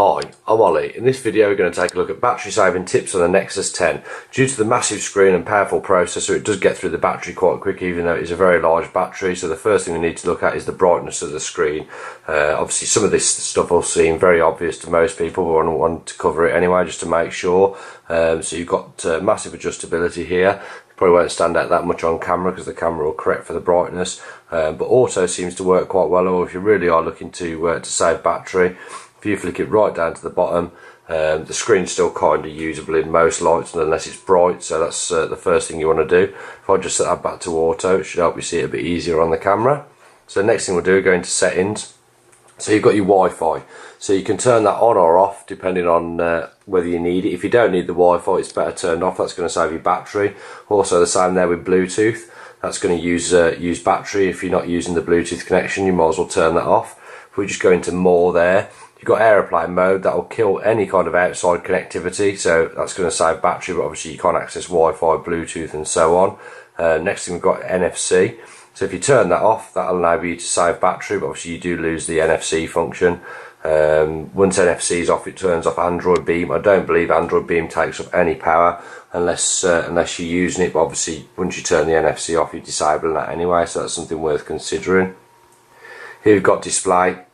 Hi, I'm Ollie. In this video we're going to take a look at battery saving tips on the Nexus 10. Due to the massive screen and powerful processor, it does get through the battery quite quick, even though it is a very large battery. So the first thing we need to look at is the brightness of the screen. Obviously some of this stuff will seem very obvious to most people, but I want to cover it anyway just to make sure. So you've got massive adjustability here. Probably won't stand out that much on camera because the camera will correct for the brightness, but auto seems to work quite well. Or if you really are looking to save battery, if you flick it right down to the bottom, the screen's still kind of usable in most lights unless it's bright, so that's the first thing you want to do. If I just set that back to auto, it should help you see it a bit easier on the camera. So the next thing we'll do, go into settings. So you've got your Wi-Fi, so you can turn that on or off depending on whether you need it. If you don't need the Wi-Fi, it's better turned off. That's going to save you battery. Also the same there with Bluetooth. That's going to use battery. If you're not using the Bluetooth connection, you might as well turn that off. If we just go into more there, you've got aeroplane mode. That will kill any kind of outside connectivity, so that's going to save battery, but obviously you can't access Wi-Fi, Bluetooth and so on. Next thing we've got NFC. So if you turn that off, that'll enable you to save battery, but obviously you do lose the NFC function. Once NFC is off, it turns off Android Beam. I don't believe Android Beam takes up any power unless you're using it, but obviously once you turn the NFC off, you're disabling that anyway, so that's something worth considering. Here we've got display.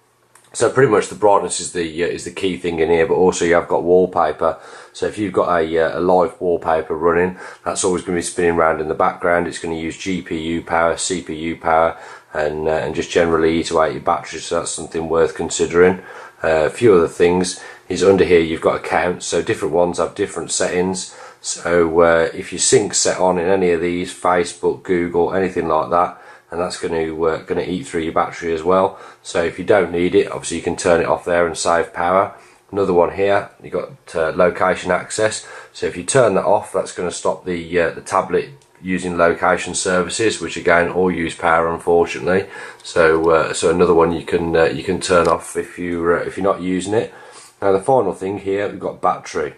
So pretty much the brightness is the key thing in here, but also you have got wallpaper. So if you've got a live wallpaper running, that's always going to be spinning around in the background. It's going to use GPU power, CPU power, and just generally eat away your battery. So that's something worth considering. A few other things is under here you've got accounts. So different ones have different settings. So if your sync's set on in any of these, Facebook, Google, anything like that, and that's going to eat through your battery as well. So if you don't need it, obviously you can turn it off there and save power. Another one here, you've got location access. So if you turn that off, that's going to stop the tablet using location services, which again all use power, unfortunately. So another one you can turn off if you're not using it. Now the final thing here, we've got battery.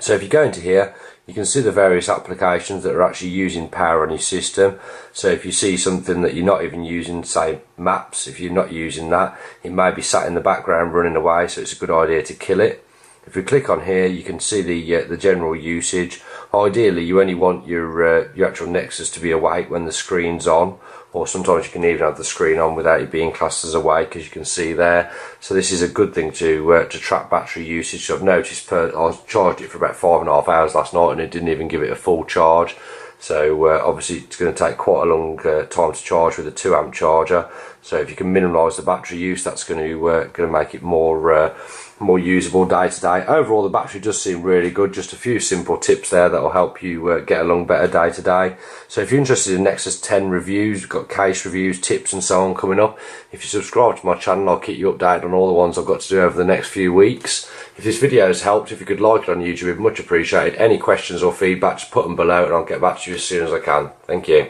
So if you go into here, you can see the various applications that are actually using power on your system. So if you see something that you're not even using, say maps, if you're not using that, it may be sat in the background running away, so it's a good idea to kill it. If we click on here, you can see the general usage. Ideally you only want your actual Nexus to be awake when the screen's on, or sometimes you can even have the screen on without it being classed as awake, as you can see there. So this is a good thing to track battery usage. So I've noticed I charged it for about 5.5 hours last night and it didn't even give it a full charge. So obviously it's going to take quite a long time to charge with a 2 amp charger. So if you can minimise the battery use, that's going to make it more usable day to day. Overall the battery does seem really good. Just a few simple tips there that will help you get along better day to day. So if you're interested in Nexus 10 reviews, we've got case reviews, tips and so on coming up. If you subscribe to my channel, I'll keep you updated on all the ones I've got to do over the next few weeks. If this video has helped, if you could like it on YouTube, it'd be much appreciated. Any questions or feedback, just put them below and I'll get back to you as soon as I can. Thank you.